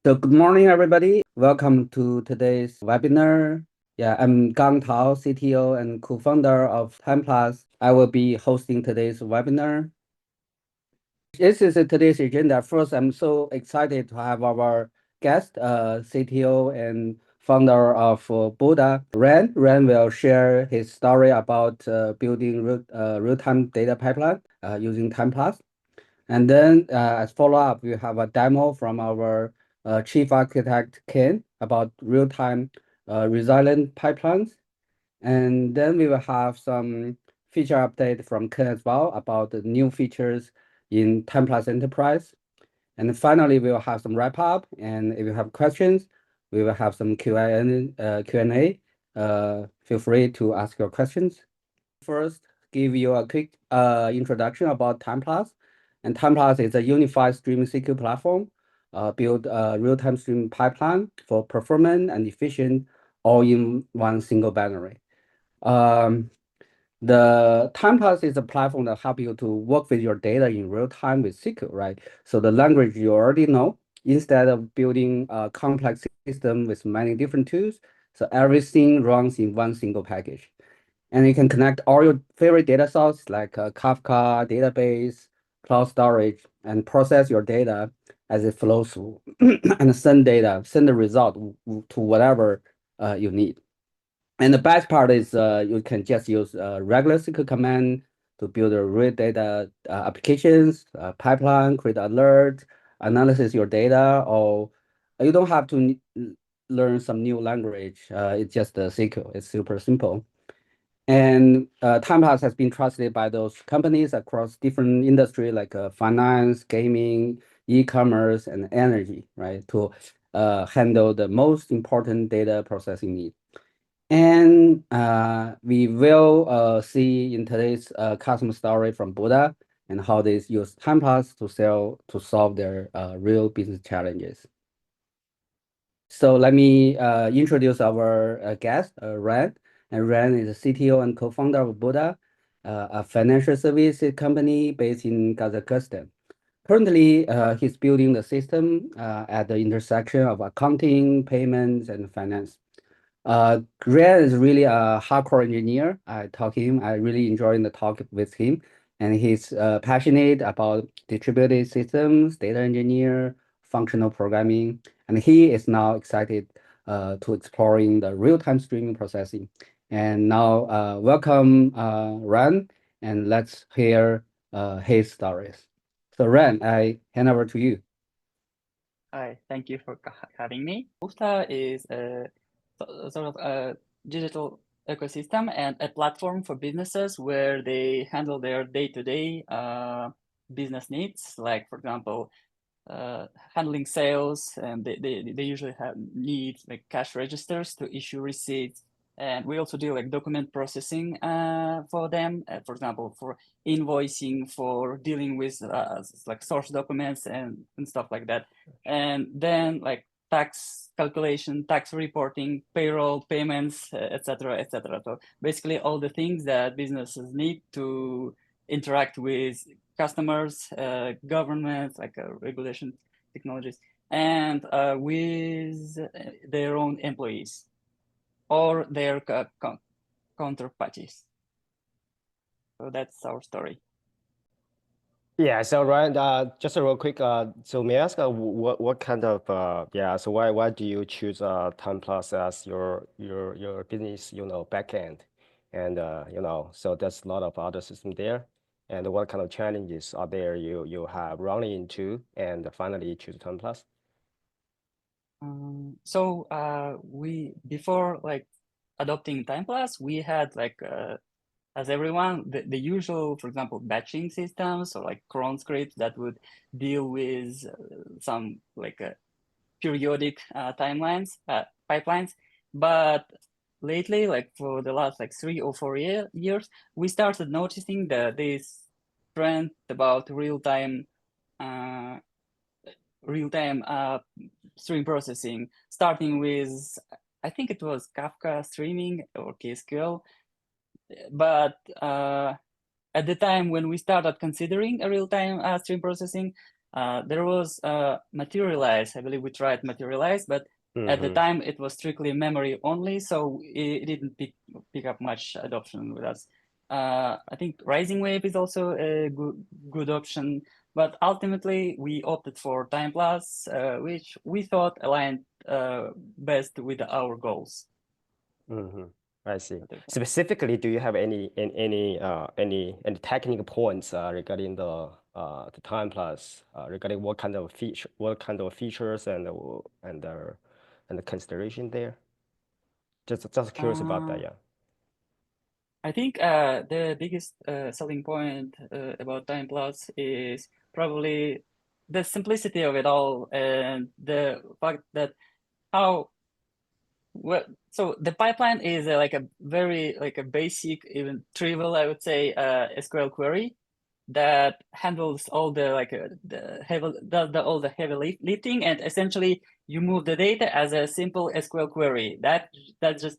So good morning, everybody. Welcome to today's webinar. Yeah, I'm Gang Tao, CTO and co-founder of Timeplus. I will be hosting today's webinar. This is today's agenda. First, I'm so excited to have our guest, CTO and founder of Buhta, Rauan. Rauan will share his story about building real-time data pipeline using Timeplus. And then as follow-up, we have a demo from our chief architect, Chen, about real-time resilient pipelines. And then we will have some feature update from Chen as well about the new features in Timeplus Enterprise. And finally, we will have some wrap up. And if you have questions, we will have some Q&A. Feel free to ask your questions. First, give you a quick introduction about Timeplus. And Timeplus is a unified streaming CQ platform, build a real-time streaming pipeline for performant and efficient all in one single binary. The Timeplus is a platform that helps you to work with your data in real time with SQL, right? So the language you already know, instead of building a complex system with many different tools, so everything runs in one single package. And you can connect all your favorite data sources like Kafka, database, cloud storage, and process your data as it flows through and send the result to whatever you need. And the best part is you can just use regular SQL command to build a real data applications, pipeline, create alert, analysis your data, or you don't have to learn some new language. It's just SQL. It's super simple. And Timeplus has been trusted by those companies across different industry like finance, gaming, e-commerce, and energy, right, to handle the most important data processing need. And we will see in today's customer story from Buhta and how they use Timeplus to solve their real business challenges. So let me introduce our guest, Rauan. And Rauan is the CTO and co-founder of Buhta, a financial services company based in Kazakhstan. Currently, he's building the system at the intersection of accounting, payments, and finance. Rauan is really a hardcore engineer. I really enjoying the talk with him, and he's passionate about distributed systems, data engineer, functional programming, and he is now excited to exploring the real-time streaming processing. And now, welcome, Rauan, and let's hear his stories. So, Rauan, I hand over to you. Hi, thank you for having me. Buhta is a sort of a digital ecosystem and a platform for businesses where they handle their day-to-day business needs, like, for example, handling sales, and they usually need like cash registers to issue receipts. And we also do like document processing for them, for example, for invoicing, for dealing with like source documents and stuff like that. And then like tax calculation, tax reporting, payroll, payments, etc., etc. So basically all the things that businesses need to interact with customers, governments, like regulation technologies, and with their own employees or their counterparties. So that's our story. Yeah, so Ryan, just a real quick, so may I ask what kind of so why do you choose Timeplus as your business backend, and so there's a lot of other systems there, and what kind of challenges are there you have running into, and finally choose Timeplus? So we before like adopting Timeplus, we had like as everyone, the usual, for example, batching systems or like cron scripts that would deal with some like periodic pipelines. But lately, like for the last like 3 or 4 years, we started noticing that this trend about real-time stream processing, starting with, I think it was Kafka streaming or KSQL. But at the time when we started considering a real-time stream processing, There was Materialized. I believe we tried Materialized, but at the time it was strictly memory only, so it didn't pick up much adoption with us. I think Rising Wave is also a good option, but ultimately we opted for Timeplus, which we thought aligned best with our goals. I see. Specifically, do you have any technical points regarding the Timeplus, regarding what kind of features and the consideration there? Just curious about that, yeah. I think the biggest selling point about Timeplus is probably the simplicity of it all and the fact that so the pipeline is like a very basic, even trivial, I would say, SQL query that handles all the all the heavy lifting, and essentially you move the data as a simple SQL query. That just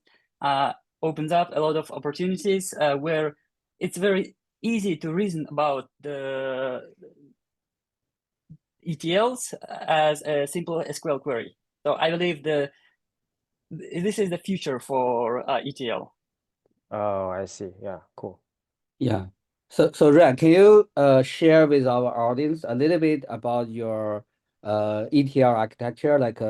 opens up a lot of opportunities where it's very easy to reason about the ETLs as a simple SQL query. So I believe this is the future for ETL. Oh, I see. Yeah, cool. Yeah. So Rauan, can you share with our audience a little bit about your ETL architecture? Like,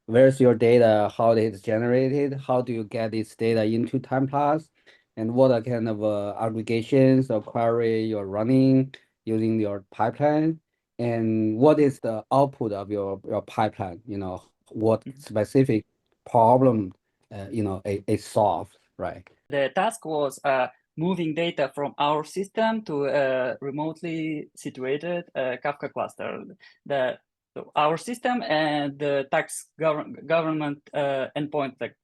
where's your data? How it is generated? How do you get this data into Timeplus? And what are kind of aggregations or query you're running using your pipeline? And what is the output of your pipeline? You know, what specific problem it solves, right? The task was moving data from our system to a remotely situated Kafka cluster. Our system and the tax government endpoint, like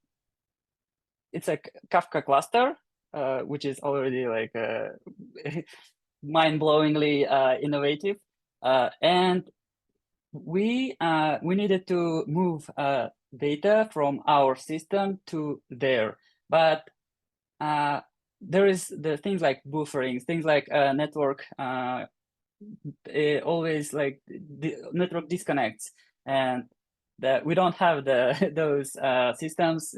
it's a Kafka cluster, which is already like mind-blowingly innovative, and we needed to move data from our system to there, but there is the things like buffering, things like network always like the network disconnects, and that we don't have those systems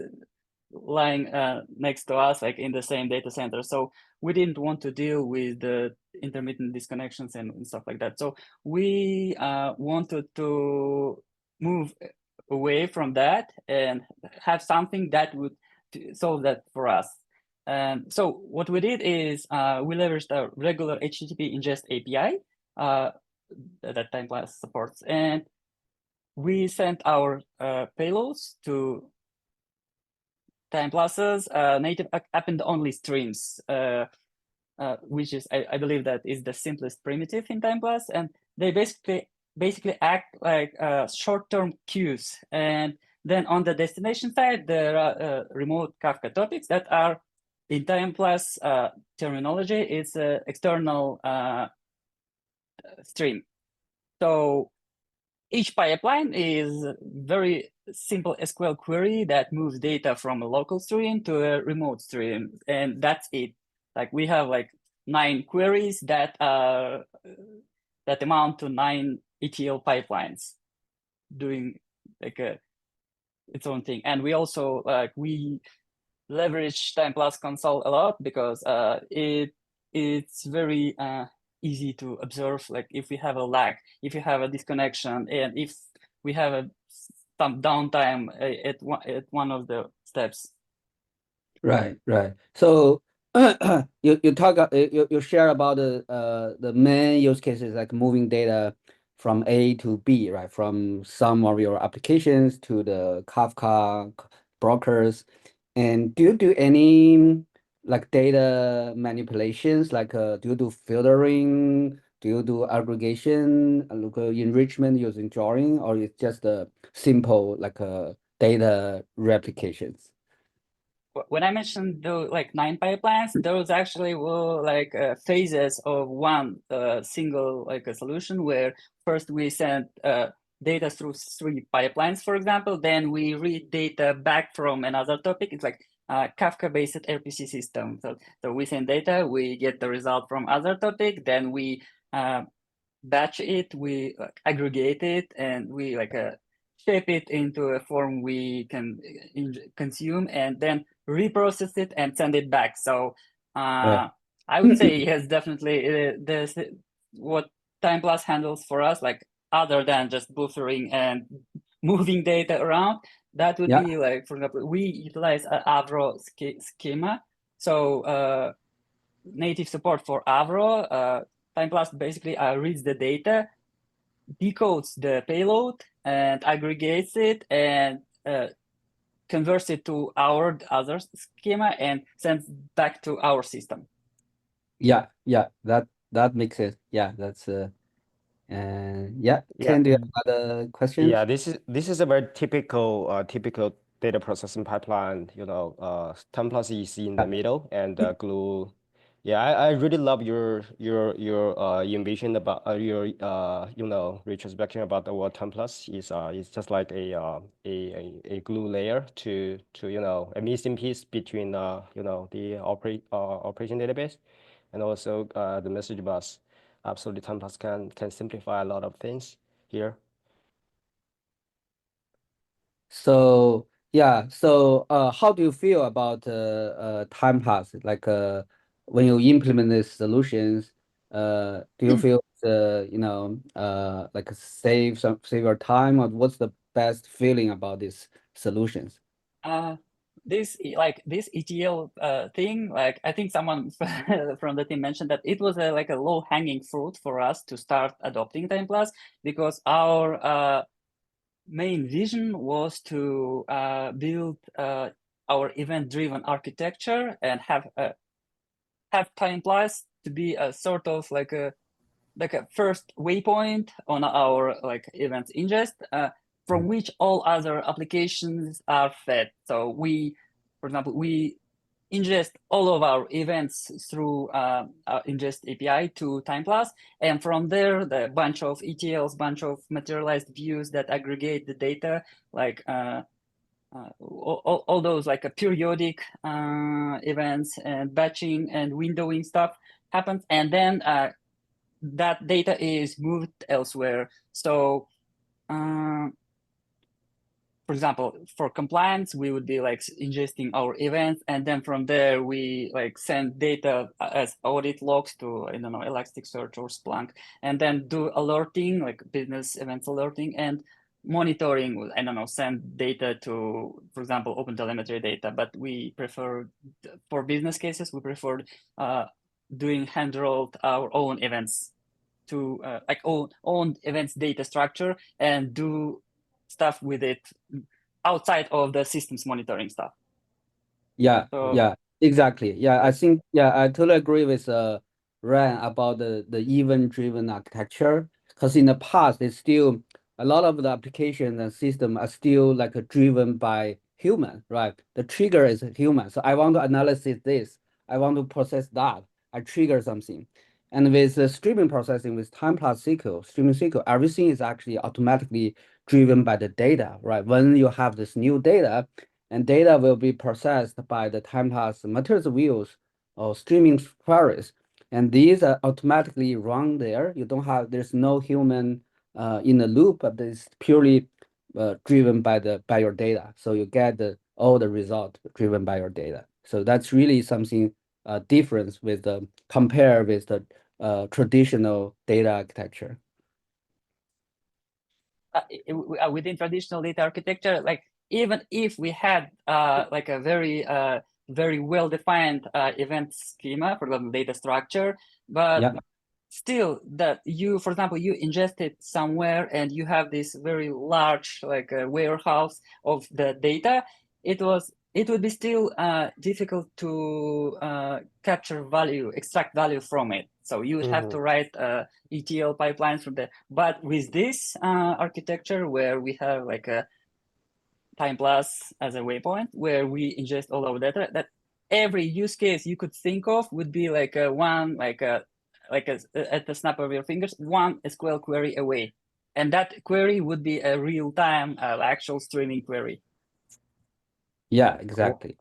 lying next to us, like in the same data center. So we didn't want to deal with the intermittent disconnections and stuff like that. So we wanted to move away from that and have something that would solve that for us. And so what we did is we leveraged a regular HTTP ingest API that Timeplus supports, and we sent our payloads to Timeplus's native append-only streams, which is, I believe that is the simplest primitive in Timeplus, and they basically act like short-term queues. And then on the destination side, there are remote Kafka topics that are, in Timeplus terminology, it's an external stream. So each pipeline is a very simple SQL query that moves data from a local stream to a remote stream, and that's it. Like we have like 9 queries that amount to 9 ETL pipelines doing like its own thing. And we also we leverage Timeplus console a lot because it's very easy to observe, like if we have a lag, if you have a disconnection, and if we have some downtime at one of the steps. Right. So you share about the main use cases, like moving data from A to B, right? From some of your applications to the Kafka brokers. And do you do any like data manipulations? Like do you do filtering? Do you do aggregation, enrichment using drawing, or it's just a simple like data replications? When I mentioned those like 9 pipelines, those actually were like phases of one single like a solution, where first we sent data through 3 pipelines, for example, then we read data back from another topic. It's like Kafka-based RPC system. So we send data, we get the result from other topic, then we batch it, we aggregate it, and we shape it into a form we can consume, and then reprocess it and send it back. So Right. I would say yes, definitely. There's what Timeplus handles for us, like other than just buffering and moving data around. That would Yeah. be like, for example, we utilize Avro schema. So native support for Avro. Timeplus basically reads the data, decodes the payload, and aggregates it, and converts it to our other schema and sends back to our system. Yeah. That makes it. Yeah. That's and yeah. Yeah. Ken, do you have other questions? Yeah, this is a very typical data processing pipeline. Templus is in the middle, and Glue. Yeah, I really love your envision about your retrospection about the word Templus is just like a glue layer to a missing piece between the operation database and also the message bus. Absolutely, Templus can simplify a lot of things here. So yeah, so how do you feel about time pass? Like when you implement these solutions, do you feel like save your time, or what's the best feeling about these solutions? This ETL thing, like I think someone from the team mentioned that it was like a low hanging fruit for us to start adopting Timeplus, because our main vision was to build our event-driven architecture and have Timeplus to be a sort of like a first waypoint on our events ingest, from which all other applications are fed. So for example, we ingest all of our events through our ingest API to Timeplus, and from there, the bunch of ETLs, bunch of materialized views that aggregate the data, like all those periodic events and batching and windowing stuff happens, and then that data is moved elsewhere. So for example, for compliance, we would be ingesting our events, and then from there we send data as audit logs to, I don't know, Elasticsearch or Splunk, and then do alerting, like business events alerting, and monitoring, I don't know, send data to, for example, OpenTelemetry data. But we prefer, for business cases, we prefer doing hand-rolled our own events to own events data structure and do stuff with it outside of the systems monitoring stuff. Yeah, So exactly. Yeah, I think I totally agree with Ryan about the event-driven architecture. Because in the past, it's still a lot of the application and system are still driven by human, right? The trigger is human. So I want to analyze this. I want to process that. I trigger something. And with the streaming processing with Timeplus SQL, streaming SQL, everything is actually automatically driven by the data, right? When you have this new data, and data will be processed by the Timeplus materials views or streaming queries. And these are automatically run there. There's no human in the loop, but it's purely driven by your data. So you get all the result driven by your data. So that's really something different with compare with the traditional data architecture. within traditional data architecture, even if we had a very well-defined event schema for the data structure, but Yeah. still that for example, you ingest it somewhere and you have this very large warehouse of the data, it would be still difficult to extract value from it. So you would have to write ETL pipelines from there. But with this architecture, where we have a Timeplus as a waypoint, where we ingest all our data, that every use case you could think of would be at the snap of your fingers, one SQL query away, and that query would be a real-time actual streaming query. Yeah, exactly.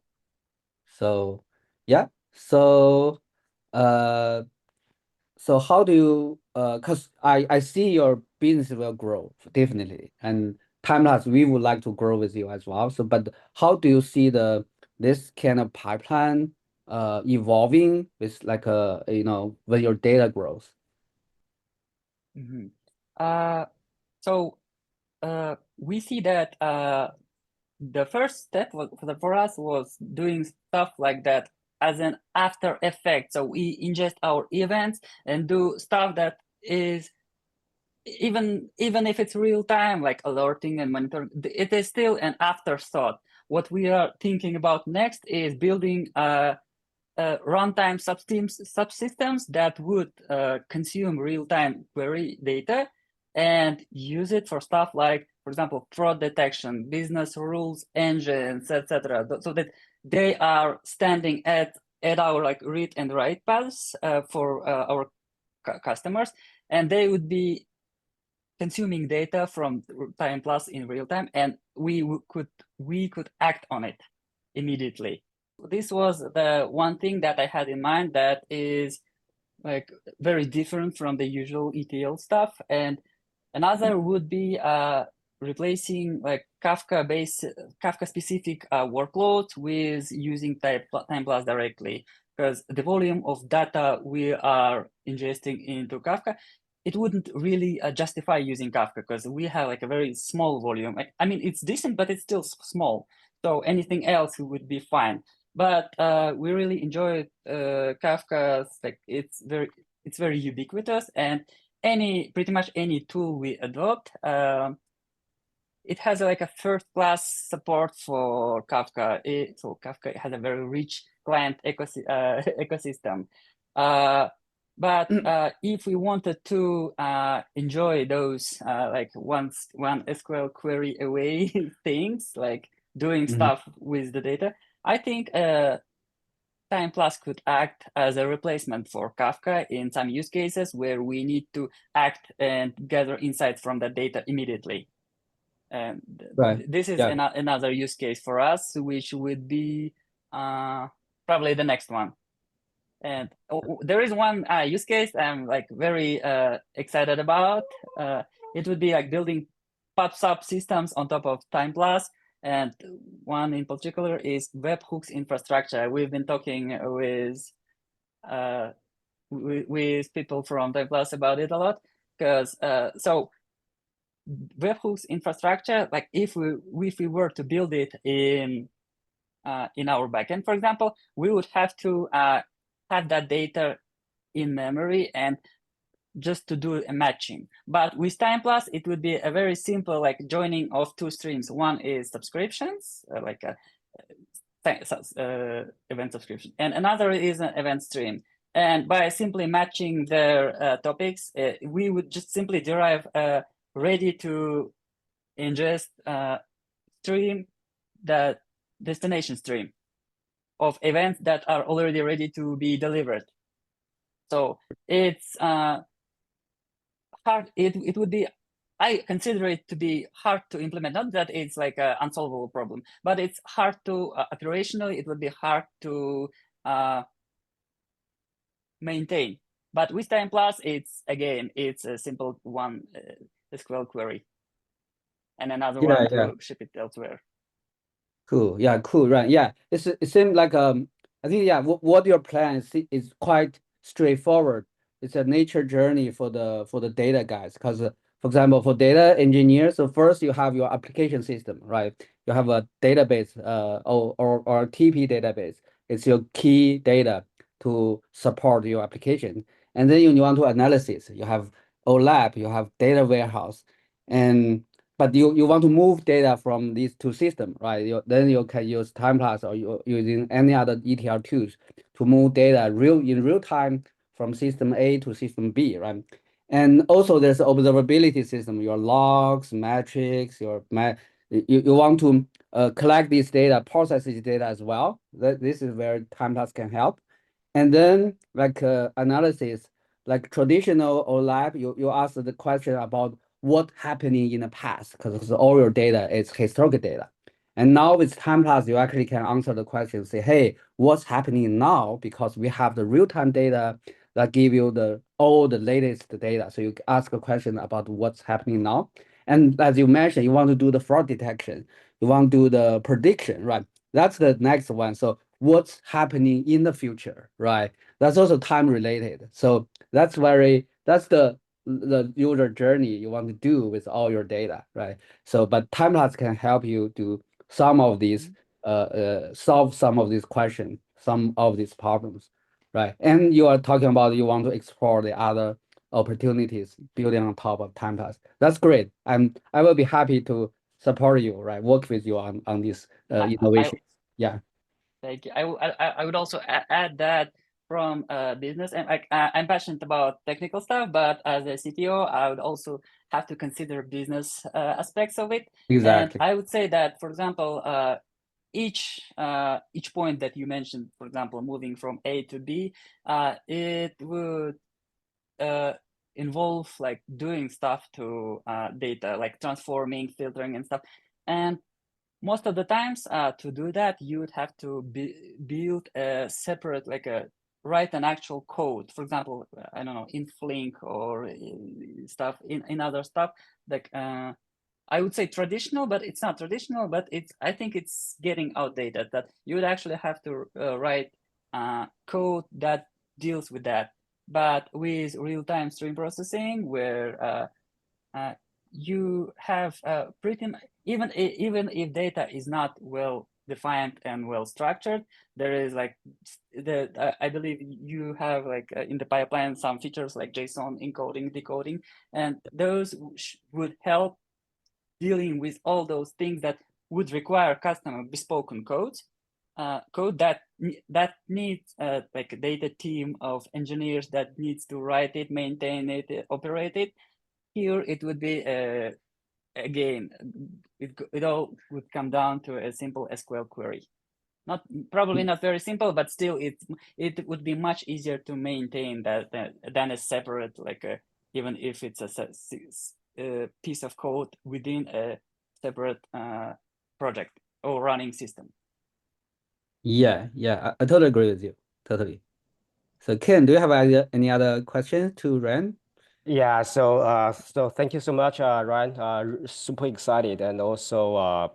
So yeah, so So how do you, because I see your business will grow definitely, and Timeplus, we would like to grow with you as well. So, but how do you see this kind of pipeline evolving with like when your data grows? Mm-hmm. So we see that the first step for us was doing stuff like that as an after effect. So we ingest our events and do stuff that is even if it's real time, like alerting and monitoring, it is still an afterthought. What we are thinking about next is building runtime subsystems that would consume real-time query data and use it for stuff like, for example, fraud detection, business rules engines, etc. So that they are standing at our like read and write paths for our customers, and they would be consuming data from Timeplus in real time, and we could act on it immediately. This was the one thing that I had in mind that is like very different from the usual ETL stuff. And another would be replacing like Kafka specific workloads with using Timeplus directly, because the volume of data we are ingesting into Kafka, it wouldn't really justify using Kafka because we have like a very small volume. I mean, it's decent, but it's still small. So anything else would be fine. But we really enjoy Kafka. Like it's very ubiquitous, and pretty much any tool we adopt, it has like a first-class support for Kafka. So Kafka has a very rich client ecosystem. But if we wanted to enjoy those like one SQL query away things, like doing stuff with the data, I think Timeplus could act as a replacement for Kafka in some use cases where we need to act and gather insights from the data immediately. And this is another use case for us, which would be probably the next one. And there is one use case I'm like very excited about. It would be like building PubSub systems on top of Timeplus. And one in particular is webhooks infrastructure. We've been talking with people from Timeplus about it a lot, because so webhooks infrastructure, like if we were to build it in our backend, for example, we would have to have that data in memory and just to do a matching. But with Timeplus, it would be a very simple like joining of two streams. One is subscriptions, like a event subscription, and another is an event stream. And by simply matching their topics, we would just simply derive a ready to ingest stream, the destination stream of events that are already ready to be delivered. So it's hard. It would be, I consider it to be hard to implement. Not that it's like an unsolvable problem, but it's hard to operationally. It would be hard to maintain. But with Timeplus, it's a simple one SQL query, and another one to ship it elsewhere. Cool. Yeah, cool. Right. Yeah. It seems like I think what your plan is quite straightforward. It's a nature journey for the data guys. Because for example, for data engineers, so first you have your application system, right? You have a database or a TP database. It's your key data to support your application. And then you want to analysis. You have OLAP, you have data warehouse, and but you want to move data from these two systems, right? Then you can use Timeplus or you using any other ETL tools to move data in real time from system A to system B, right? And also there's an observability system, your logs, metrics, you want to collect this data, process this data as well. This is where Timeplus can help. And then like analysis, like traditional OLAP, you ask the question about what happening in the past, because all your data is historical data. And now with Timeplus, you actually can answer the question, say, hey, what's happening now? Because we have the real-time data, that give you all the latest data. So you ask a question about what's happening now. And as you mentioned, you want to do the fraud detection, you want to do the prediction, right? That's the next one. So what's happening in the future, right? That's also time related. So that's the user journey you want to do with all your data, right? So, but Timeplus can help you do some of these, solve some of these questions, some of these problems, right? And you are talking about you want to explore the other opportunities building on top of Timeplus. That's great. I will be happy to support you, right? Work with you on this innovation. Yeah. Thank you. I would also add that from business, and I'm passionate about technical stuff, but as a CTO, I would also have to consider business aspects of it. Exactly. And I would say that, for example, each point that you mentioned, for example, moving from A to B, it would involve like doing stuff to data, like transforming, filtering, and stuff. And most of the times, to do that, you would have to build a separate, write an actual code. For example, I don't know, in Flink or stuff in other stuff. Like I would say traditional, but it's not traditional. But I think it's getting outdated. That you would actually have to write code that deals with that. But with real-time stream processing, where you have pretty even if data is not well defined and well structured, there is like I believe you have like in the pipeline some features like JSON encoding, decoding, and those would help dealing with all those things that would require custom bespoke codes. Code that needs like a data team of engineers that needs to write it, maintain it, operate it. Here it would be again, it all would come down to a simple SQL query. Probably not very simple, but still it would be much easier to maintain that than a separate, even if it's a piece of code within a separate project or running system. Yeah, I totally agree with you. Totally. So Ken, do you have any other questions to Ren? Yeah, so thank you so much, Ryan. Super excited, and also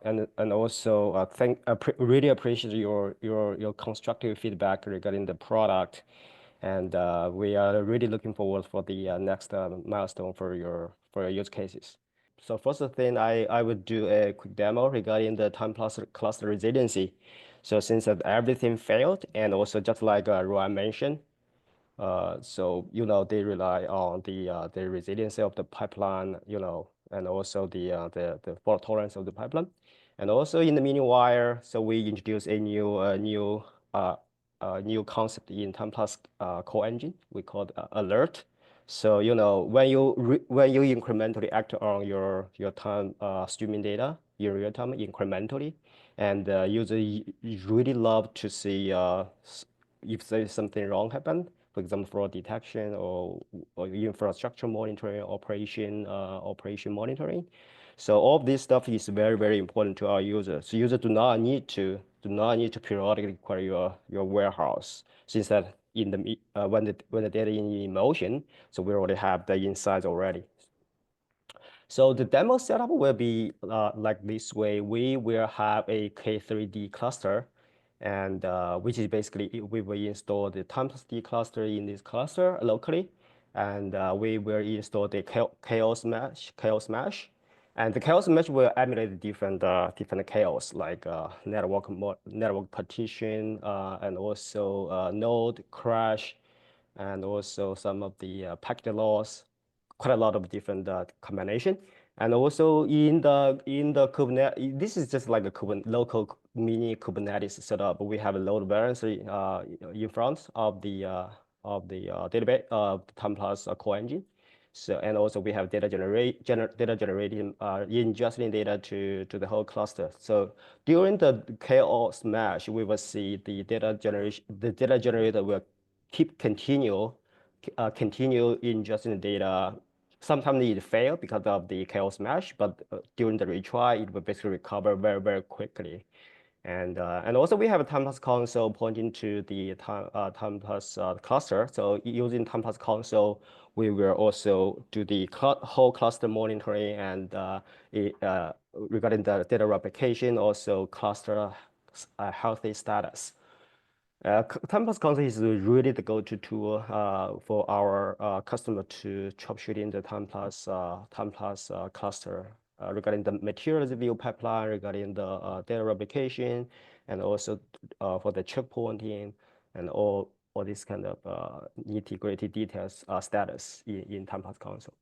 really appreciate your constructive feedback regarding the product, and we are really looking forward for the next milestone for your use cases. So first thing, I would do a quick demo regarding the Timeplus cluster resiliency. So since everything failed, and also just like Rauan mentioned. So they rely on the resiliency of the pipeline, and also the fault tolerance of the pipeline, and also in the meanwhile, so we introduce a new concept in Timeplus core engine. We call it alert. So when you incrementally act on your time streaming data in real time incrementally, and user really love to see if there is something wrong happen, for example, fraud detection or infrastructure monitoring, operation monitoring. So all of this stuff is very, very important to our users. So users do not need to periodically query your warehouse, since that when the data is in motion, so we already have the insights already. So the demo setup will be like this way. We will have a K3D cluster, and which is basically we will install the Timeplus D cluster in this cluster locally, and we will install the chaos mesh, and the chaos mesh will emulate different chaos like network partition, and also node crash, and also some of the packet loss, quite a lot of different combination. And also in the Kubernetes, this is just like a local mini Kubernetes setup. We have a load balancer in front of the database of the Timeplus core engine. So, and also we have data generating ingesting data to the whole cluster. So during the chaos mesh, we will see the data generation. The data generator will continue ingesting the data. Sometimes it fail because of the chaos mesh, but during the retry, it will basically recover very, very quickly. And also we have a Timeplus console pointing to the Timeplus cluster. So using Timeplus console, we will also do the whole cluster monitoring and regarding the data replication, also cluster healthy status. Timeplus console is really the go-to tool for our customer to troubleshooting the Timeplus cluster regarding the Materialized View pipeline, regarding the data replication, and also for the checkpointing and all these kind of nitty-gritty details status in Timeplus console.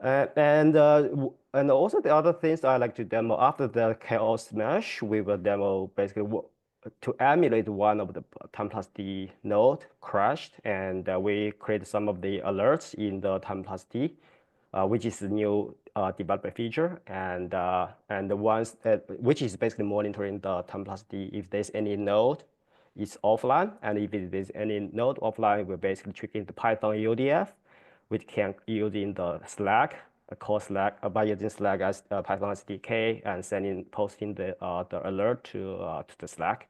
And also the other things I like to demo after the chaos mesh, we will demo basically to emulate one of the Timeplus D node crashed, and we create some of the alerts in the Timeplus D, which is a new development feature, and the ones that which is basically monitoring the Timeplus D if there's any node is offline, and if there's any node offline, we're basically tricking the Python UDF, which can using the Slack, call Slack by using Slack as Python SDK and posting the alert to the Slack.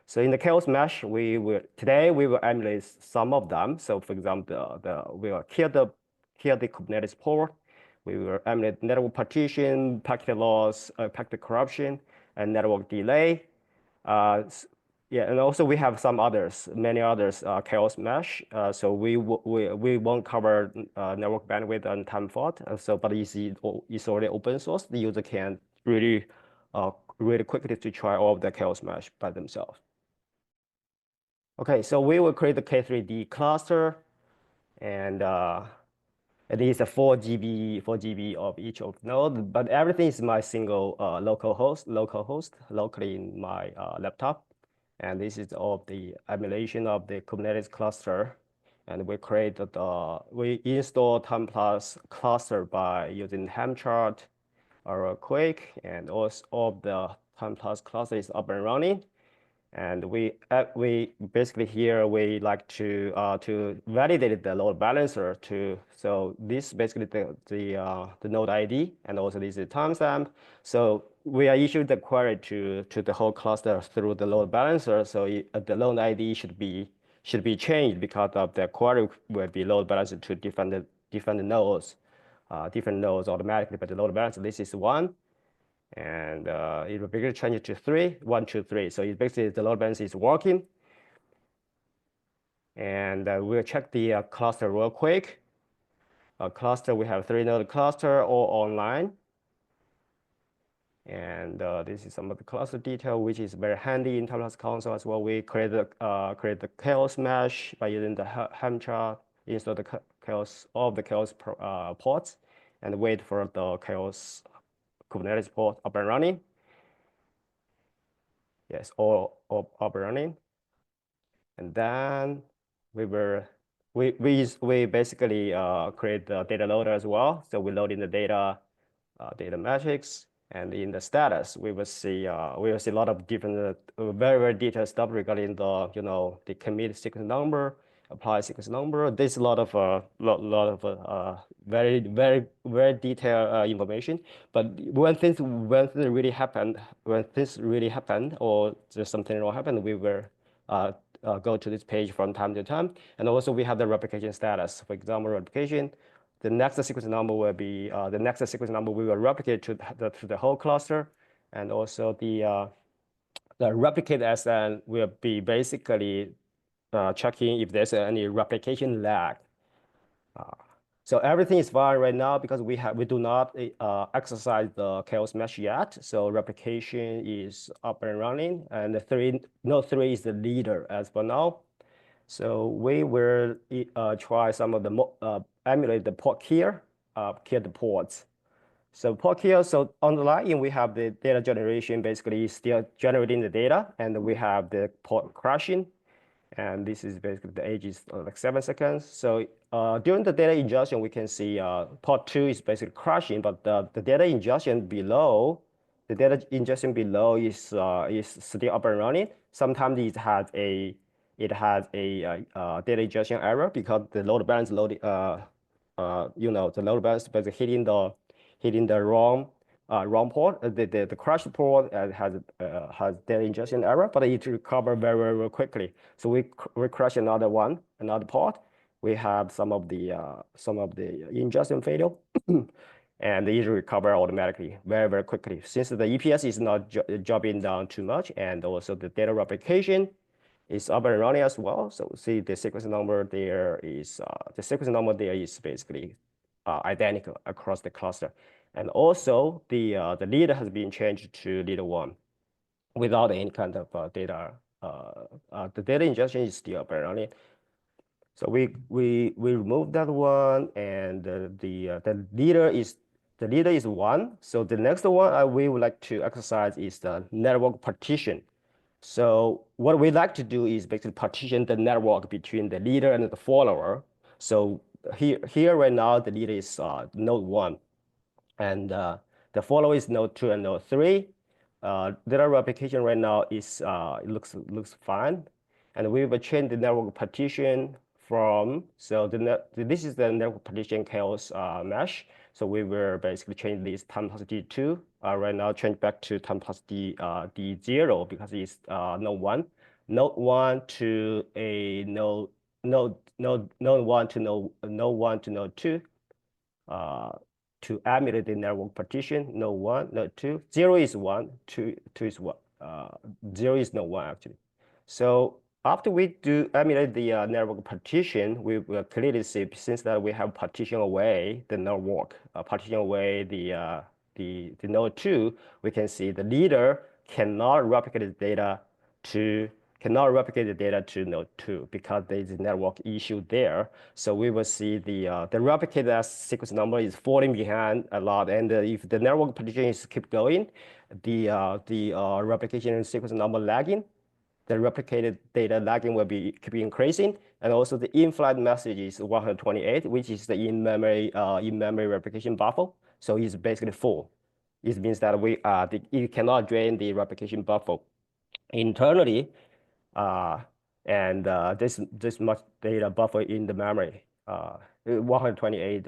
So in the chaos mesh, today we will emulate some of them. So for example, we will kill the Kubernetes port. We will emulate network partition, packet loss, packet corruption, and network delay. Yeah, and also we have some others, many others, chaos mesh. So we won't cover network bandwidth and time fault. But it's already open source. The user can really quickly to try all of the chaos mesh by themselves. Okay, so we will create the K3D cluster, and it is a 4 GB of each of node, but everything is my single local host locally in my laptop. And this is all the emulation of the Kubernetes cluster. And we install Timeplus cluster by using Helm chart real quick, and also all of the Timeplus cluster is up and running. And we basically here we like to validate the load balancer so this basically the node ID, and also this is timestamp. So we are issuing the query to the whole cluster through the load balancer. So the load ID should be changed because of the query will be load balanced to different nodes automatically. But the load balancer, this is 1. And it will basically change it to 3, 1, 2, 3. So it basically the load balancer is working. And we'll check the cluster real quick. Cluster, we have 3 node cluster all online. And this is some of the cluster detail, which is very handy in Timeplus console as well. We create the chaos mesh by using the Helm chart, install the all of the chaos ports, and wait for the chaos Kubernetes port up and running. Yes, all up and running. And then we basically create the data loader as well. So we load in the data metrics, and in the status we will see a lot of different very detailed stuff regarding the commit sequence number, apply sequence number. There's a lot of very detailed information. But when things really happen, or there's something wrong happen, we will go to this page from time to time. And also we have the replication status. For example, replication, the next sequence number will be we will replicate to the whole cluster, and also the replicate SN will be basically checking if there's any replication lag. So everything is fine right now because we do not exercise the chaos mesh yet. So replication is up and running, and node 3 is the leader as for now. So we will try some of the emulate the port here, kill the ports. So port here, so on the line we have the data generation, basically still generating the data, and we have the port crashing. And this is basically the age is like 7 seconds. So during the data ingestion, we can see port 2 is basically crashing, but the data ingestion below, is still up and running. Sometimes it has a data ingestion error because the load balance the load balance is basically hitting the wrong wrong port. The crashed port has data ingestion error, but it recover very quickly. So we crash another port. We have some of the ingestion failure, and it recover automatically very quickly. Since the EPS is not dropping down too much, and also the data replication is up and running as well. So see the sequence number there is basically identical across the cluster. And also the leader has been changed to leader 1 without any kind of data. The data ingestion is still up and running. So we remove that one, and the leader is 1. So the next one we would like to exercise is the network partition. So what we like to do is basically partition the network between the leader and the follower. So here right now the leader is node 1, and the follower is node 2 and node 3. Data replication right now is it looks fine, and we will change the network partition from, so this is the network partition chaos mesh. So we will basically change this Timeplus D2 right now, change back to Timeplus D0 because it's node 1 to a node 1 to node 2 to emulate the network partition. Node 1, node 2, 0 is 1, 2 is 1, 0 is node 1 actually. So after we do emulate the network partition, we will clearly see, since that we have partition away the network, partition away the node 2, we can see the leader cannot replicate the data to node 2 because there is a network issue there. So we will see the replicated sequence number is falling behind a lot, and if the network partition is keep going, the replication sequence number lagging, the replicated data lagging will be keep increasing, and also the in-flight message is 128, which is the in-memory replication buffer. So it's basically full. It means that you cannot drain the replication buffer internally, and this much data buffer in the memory, 128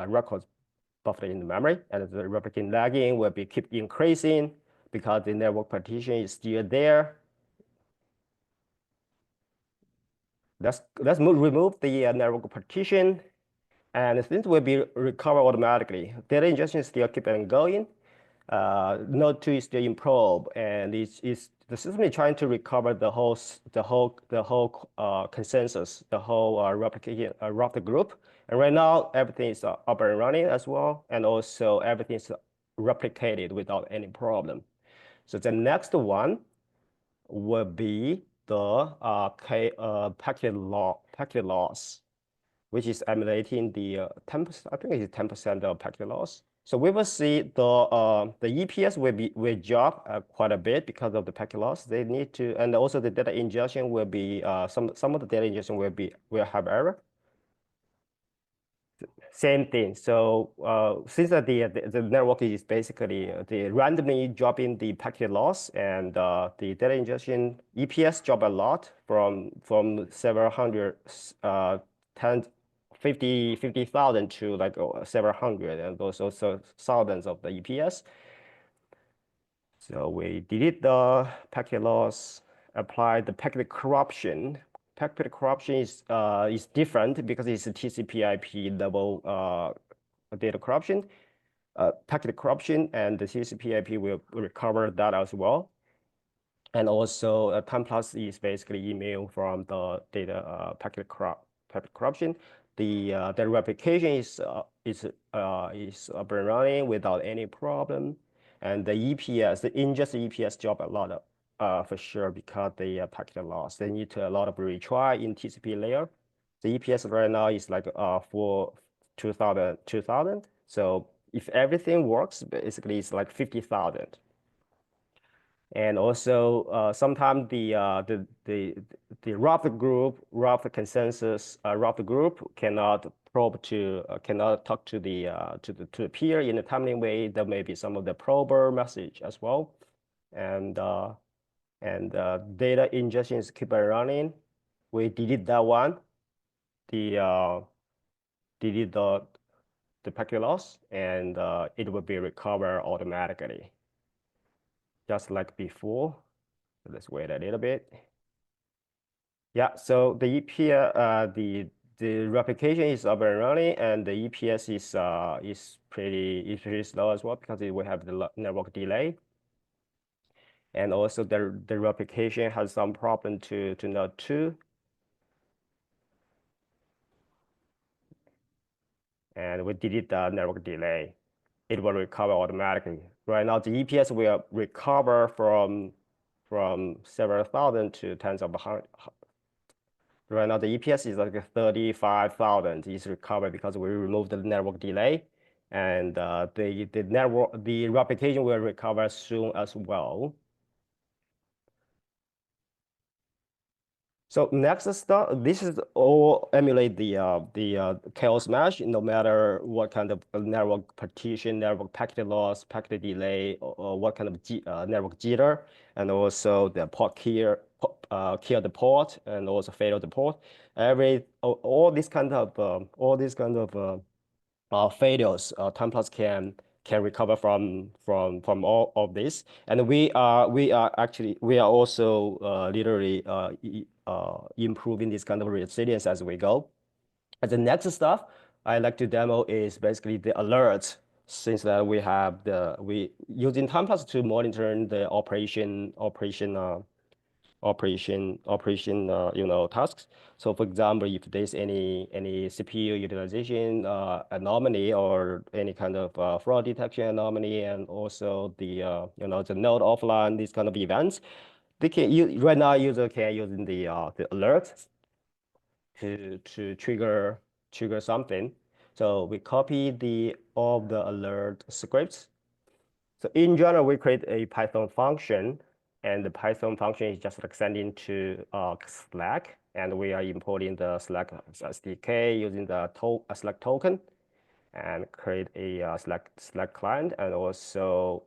records buffered in the memory, and the replication lagging will be keep increasing because the network partition is still there. Let's remove the network partition, and things will be recovered automatically. Data ingestion still keep on going. Node 2 is still in probe, and the system is trying to recover the whole consensus, the whole replication router group. And right now everything is up and running as well, and also everything is replicated without any problem. So the next one will be the packet loss, which is emulating the 10%. I think it's 10% of packet loss. So we will see the EPS will drop quite a bit because of the packet loss. They need to, and also the data ingestion will be some of the data ingestion will have error. Same thing. So since the network is basically the randomly dropping the packet loss, and the data ingestion EPS drop a lot from several hundred 50,000 to like several hundred, and also thousands of the EPS. So we delete the packet loss, apply the packet corruption. Packet corruption is different because it's a TCP/IP level data corruption. Packet corruption and the TCP/IP will recover that as well. And also Timeplus is basically email from the data packet corruption. The replication is up and running without any problem, and the EPS, the ingest EPS drop a lot for sure because the packet loss. They need a lot of retry in TCP layer. The EPS right now is like for 2000. So if everything works, basically it's like 50,000. And also sometimes the router group, router consensus, router group cannot probe to cannot talk to the peer in a timely way. There may be some of the prober message as well, and data ingestions keep on running. We delete that one. Delete the packet loss, and it will be recovered automatically, just like before. So let's wait a little bit. Yeah, so the EPS, the replication is up and running, and the EPS is pretty slow as well because we have the network delay, and also the replication has some problem to node 2. And we delete the network delay. It will recover automatically. Right now, the EPS will recover from several thousand to tens of hundred. Right now, the EPS is like 35,000 is recovered because we removed the network delay, and the replication will recover soon as well. So next stuff, this is all emulate the chaos mesh, no matter what kind of network partition, network packet loss, packet delay, or what kind of network jitter, and also the port kill the port, and also fail the port. All these kind of failures, Timeplus can recover from all of this, and we are also literally improving this kind of resilience as we go. And the next stuff I like to demo is basically the alerts. Since that we using Timeplus to monitor the operation tasks. So for example, if there's any CPU utilization anomaly or any kind of fraud detection anomaly, and also the the node offline, these kind of events, they can use right now. User can using the alerts to trigger something. So we copy all of the alert scripts. So in general, we create a Python function, and the Python function is just like sending to Slack, and we are importing the Slack SDK using the Slack token, and create a Slack client. And also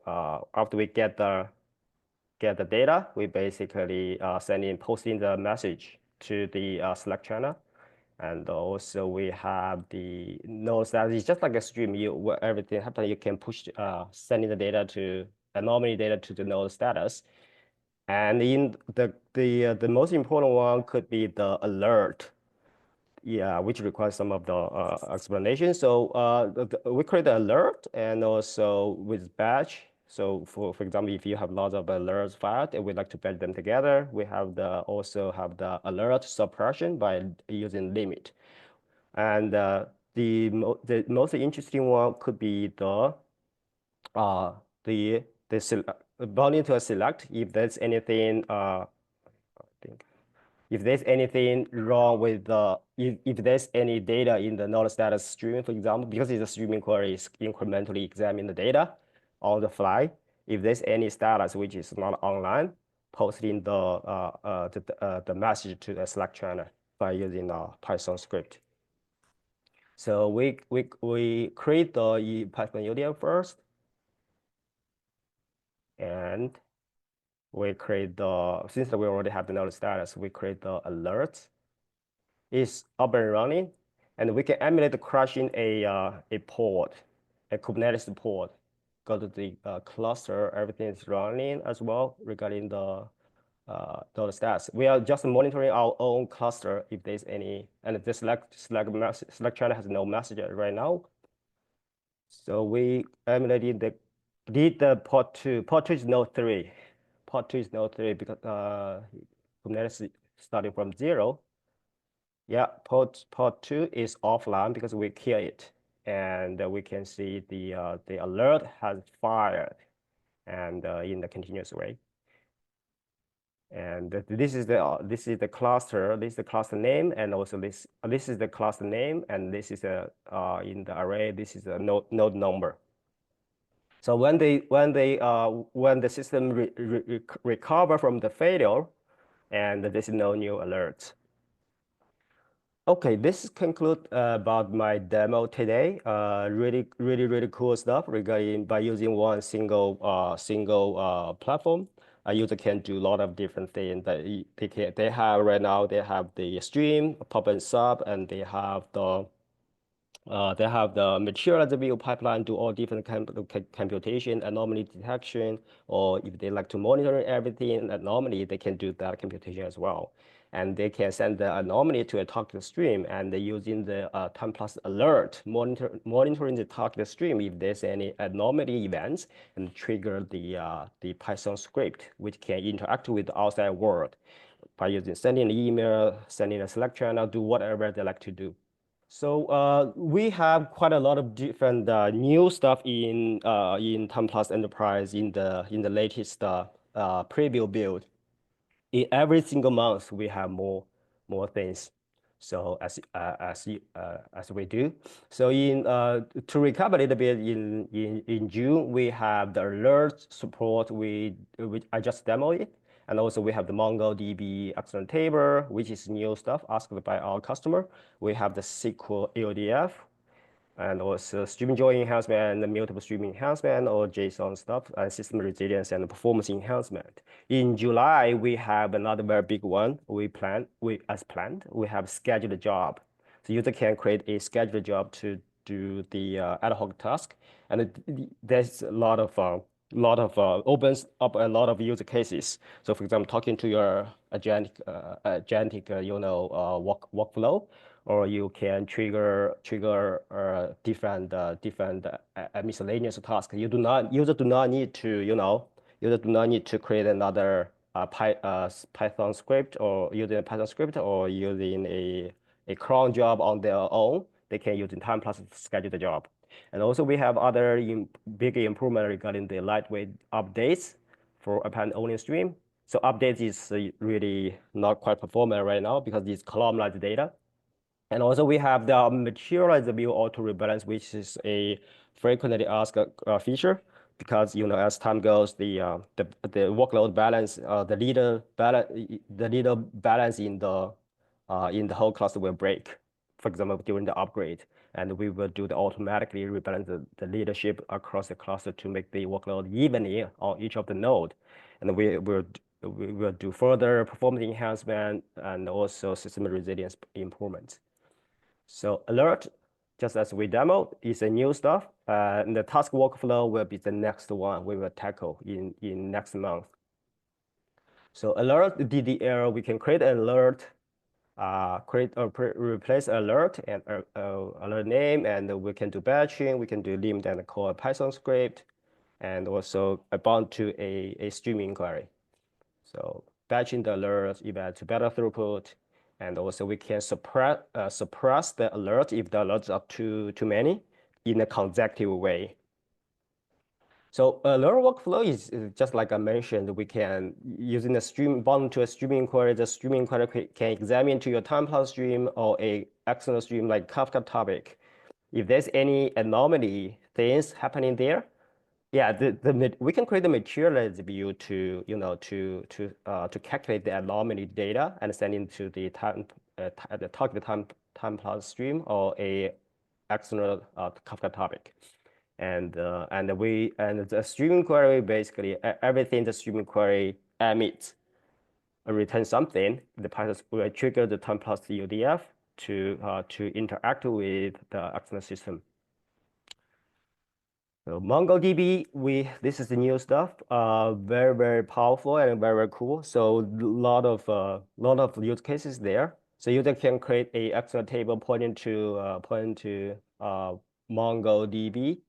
after we get the data, we basically posting the message to the Slack channel. And also we have the node status. It's just like a stream. Where everything happens, you can push sending the data to anomaly data to the node status. And in the most important one could be the alert. Yeah, which requires some of the explanation. So we create the alert, and also with batch. So for example, if you have lots of alerts filed and we'd like to batch them together, we have also have the alert suppression by using limit. And the most interesting one could be the bounding to a select if there's anything I think if there's anything wrong with if there's any data in the node status stream, for example, because it's a streaming query, is incrementally examine the data on the fly. If there's any status which is not online, posting the message to the Slack channel by using a Python script. So we create the Python UDL first, and we create since we already have the node status, we create the alerts. It's up and running, and we can emulate the crashing a pod, a Kubernetes pod. Go to the cluster, everything is running as well regarding the stats. We are just monitoring our own cluster if there's any, and the Slack channel has no message right now. So we emulated the pod 2. Pod 2 is node 3. Pod 2 is node 3 because Kubernetes is starting from 0. Yeah, pod 2 is offline because we kill it, and we can see the alert has fired, and in the continuous way. And this is the cluster. This is the cluster name, and also this is the cluster name, and this is in the array. This is a node number. So when the system recover from the failure, and there's no new alerts. Okay, this concludes about my demo today. Really cool stuff regarding by using one single platform. A user can do a lot of different things that they have right now. They have the stream, pub and sub, and they have They have the materialized view pipeline, do all different computation, anomaly detection, or if they like to monitor everything anomaly, they can do that computation as well. And they can send the anomaly to a target stream, and using the Timeplus alert, monitoring the target stream if there's any anomaly events, and trigger the Python script, which can interact with the outside world by sending an email, sending a Slack channel, do whatever they like to do. So we have quite a lot of different new stuff in Timeplus Enterprise in the latest preview build. In every single month, we have more things. So as we do. So to recap a little bit, in June we have the alert support which I just demoed it. And also we have the MongoDB external table, which is new stuff asked by our customer. We have the SQL AODF, and also stream join enhancement and mutable stream enhancement or JSON stuff, and system resilience and performance enhancement. In July, we have another very big one. As planned, we have scheduled job. The user can create a scheduled job to do the ad hoc task, and there's a lot of opens up a lot of user cases. So for example, talking to your agentic workflow, or you can trigger different miscellaneous tasks. User do not need to create another Python script or using a Python script or using a cron job on their own. They can use Timeplus to schedule the job. And also we have other big improvement regarding the lightweight updates for append-only stream. So updates is really not quite performant right now because it's columnized data. And also we have the materialized view auto rebalance, which is a frequently asked feature because as time goes, the workload balance, the leader balance in the whole cluster will break. For example, during the upgrade, and we will do the automatically rebalance the leadership across the cluster to make the workload evenly on each of the node, and we will do further performance enhancement and also system resilience improvements. So alert, just as we demoed, is a new stuff. And the task workflow will be the next one we will tackle in next month. So alert DDL, we can create an alert, replace alert and alert name, and we can do batching, we can do limit and call a Python script, and also bound to a streaming query. So batching the alerts, event to better throughput, and also we can suppress the alert if the alerts are too many in a consecutive way. So alert workflow is just like I mentioned, we can using a stream bound to a streaming query. The streaming query can examine to your Timeplus stream or a external stream like Kafka topic. If there's any anomaly things happening there, yeah, we can create the materialized view to calculate the anomaly data and send into the target Timeplus stream or a external Kafka topic. And the streaming query, basically everything the streaming query emits return something. The Python will trigger the Timeplus UDF to interact with the external system. So MongoDB, this is the new stuff. Very powerful and very cool. So lot of use cases there. So user can create a external table pointing to MongoDB,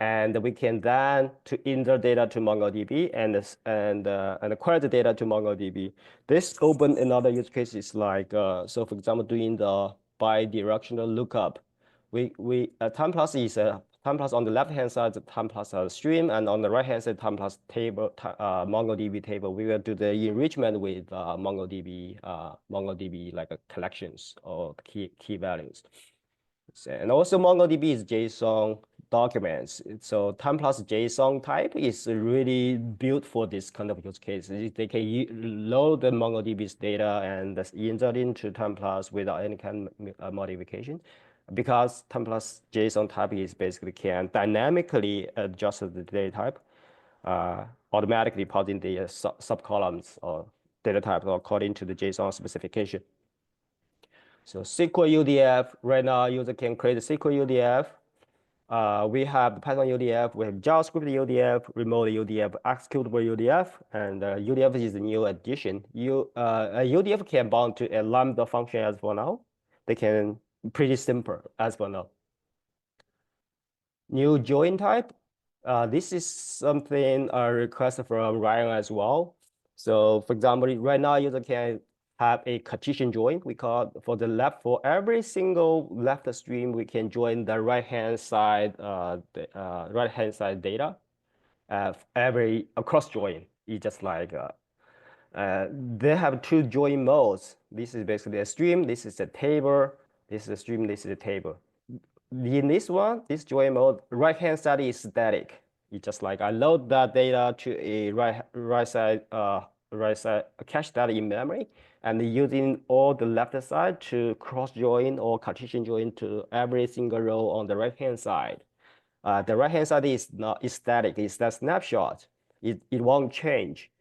and we can then to insert data to MongoDB and acquire the data to MongoDB. This open another use cases like so for example doing the bi-directional lookup. Timeplus is Timeplus on the left-hand side, the Timeplus stream, and on the right-hand side, Timeplus table, MongoDB table. We will do the enrichment with MongoDB like collections or key values. And also MongoDB is JSON documents. So Timeplus JSON type is really built for this kind of use case. They can load the MongoDB's data and insert into Timeplus without any kind of modification. Because Timeplus JSON type is basically can dynamically adjust the data type, automatically parsing the subcolumns or data type according to the JSON specification. So SQL UDF, right now user can create a SQL UDF. We have Python UDF, we have JavaScript UDF, remote UDF, executable UDF, and UDF is the new addition. A UDF can bound to a Lambda function as for now. They can pretty simple as for now. New join type. This is something requested from Ryan as well. So for example, right now user can have a Cartesian join. We call for every single left stream, we can join the right-hand side data. Every cross join. It's just like they have two join modes. This is basically a stream. This is a table. This is a stream. This is a table. In this one, this join mode, right-hand side is static. It's just like I load that data to a right side cache data in memory, and using all the left side to cross join or Cartesian join to every single row on the right-hand side. The right-hand side is static. It's that snapshot. It won't change.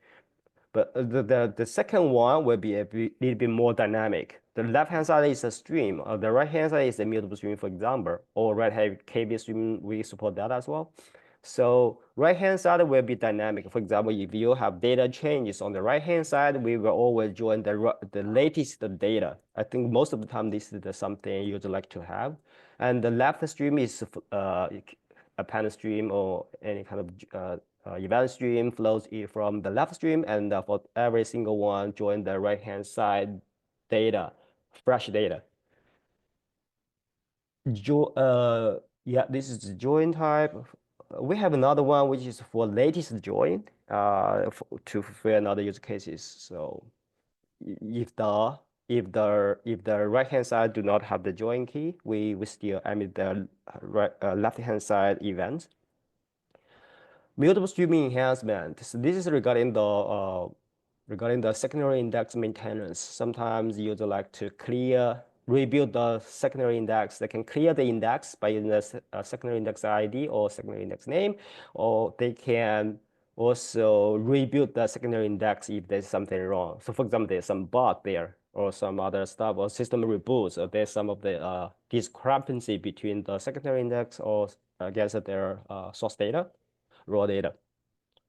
But the second one will be a little bit more dynamic. The left-hand side is a stream. The right-hand side is a mutable stream, for example, or right-hand KB stream, we support that as well. So right-hand side will be dynamic. For example, if you have data changes on the right-hand side, we will always join the latest data. I think most of the time this is something you'd like to have. And the left stream is a panel stream or any kind of event stream flows from the left stream, and for every single one, join the right-hand side data, fresh data. Yeah, this is the join type. We have another one which is for latest join to fulfill another use cases. So if the right-hand side do not have the join key, we still emit the left-hand side event. Mutable streaming enhancement. So this is regarding the secondary index maintenance. Sometimes users like to rebuild the secondary index. They can clear the index by using the secondary index ID or secondary index name, or they can also rebuild the secondary index if there's something wrong. So for example, there's some bug there or some other stuff, or system reboots, or there's some of the discrepancy between the secondary index or against their source data, raw data.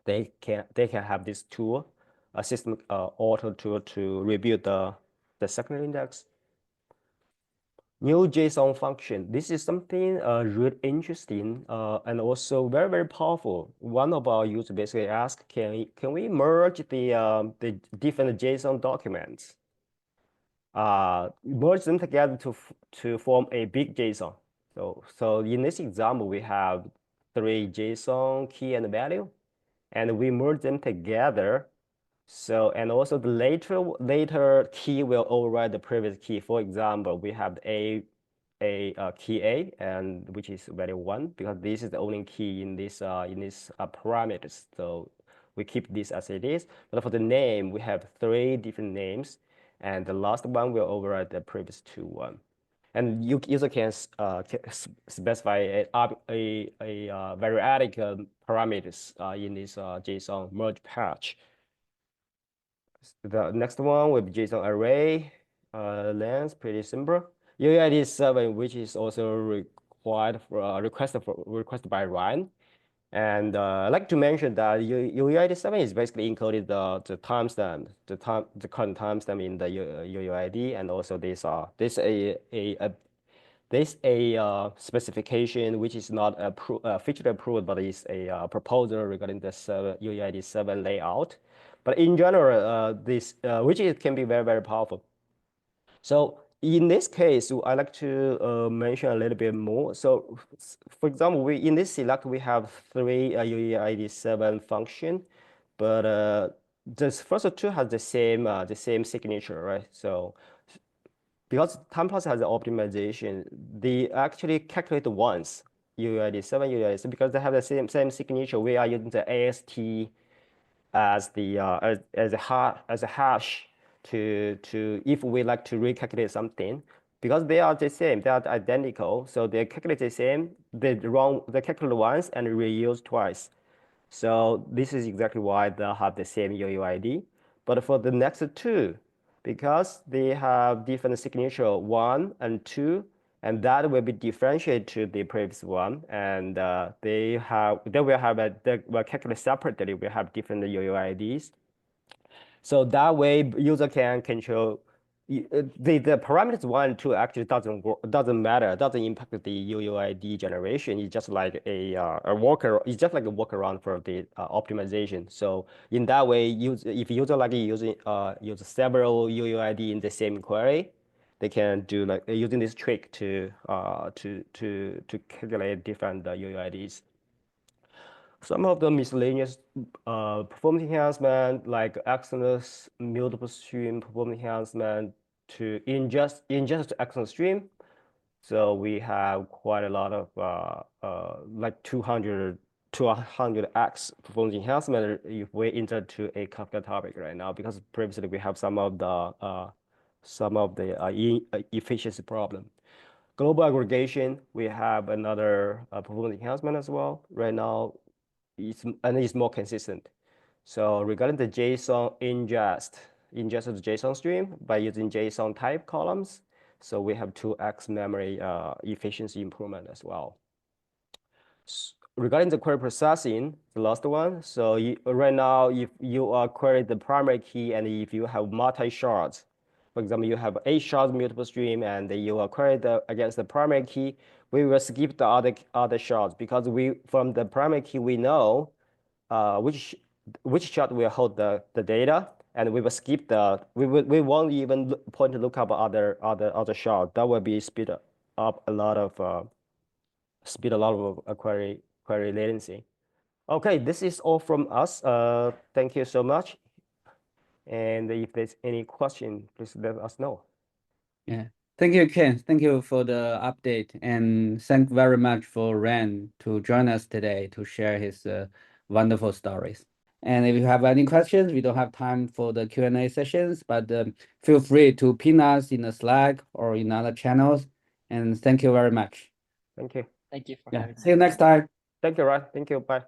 They can have this tool, a system auto tool to rebuild the secondary index. New JSON function. This is something really interesting and also very, very powerful. One of our users basically asked, can we merge the different JSON documents, merge them together to form a big JSON? So in this example, we have 3 JSON key and value, and we merge them together. So, and also the later key will override the previous key. For example, we have key A, and which is value 1, because this is the only key in this parameters. So we keep this as it is. But for the name, we have 3 different names, and the last one will override the previous 2 one. And user can specify a variadic parameters in this JSON merge patch. The next one with JSON array length, pretty simple. UUID 7, which is also requested by Ryan. And I'd like to mention that UUID 7 is basically encoded the timestamp, the current timestamp in the UUID, and also there's a specification which is not feature approved, but is a proposal regarding the UUID 7 layout. But in general, which can be very, very powerful. So in this case, I'd like to mention a little bit more. So for example, in this select, we have 3 UUID 7 function, but the first 2 has the same signature, right? So because Timeplus has an optimization, they actually calculate once UUID 7, UUID 7, because they have the same signature. We are using the AST as a hash to if we like to recalculate something, because they are the same, they are identical. So they calculate the same, they calculate once and reuse twice. So this is exactly why they have the same UUID. But for the next 2, because they have different signature 1 and 2, and that will be differentiated to the previous one, and they will calculate separately. We have different UUIDs, so that way user can control the parameters 1 and 2 actually doesn't matter, doesn't impact the UUID generation. It's just like a workaround for the optimization. So in that way, if user like using use several UUID in the same query, they can do like using this trick to calculate different UUIDs. Some of the miscellaneous performance enhancement, like external multiple stream performance enhancement to ingest to external stream. So we have quite a lot of like 200 to 100x performance enhancement if we enter to a Kafka topic right now, because previously we have some of the efficiency problem. Global aggregation, we have another performance enhancement as well. Right now, it's more consistent. So regarding the JSON ingest of the JSON stream by using JSON type columns, so we have 2x memory efficiency improvement as well. Regarding the query processing, the last one, so right now, if you are querying the primary key and if you have multi-shards, for example, you have 8 shards multiple stream and you are queried against the primary key, we will skip the other shards because from the primary key we know which shard will hold the data, and we will skip we won't even point to look up other shard. That will be speed up a lot of query latency. Okay, this is all from us. Thank you so much. And if there's any question, please let us know. Yeah. Thank you, Ken. Thank you for the update, and thank very much for Ren to join us today to share his wonderful stories. And if you have any questions, we don't have time for the Q&A sessions, but feel free to pin us in the Slack or in other channels. And thank you very much. Thank you. Thank you for Yeah. having me. See you next time. Thank you, Ryan. Thank you. Bye.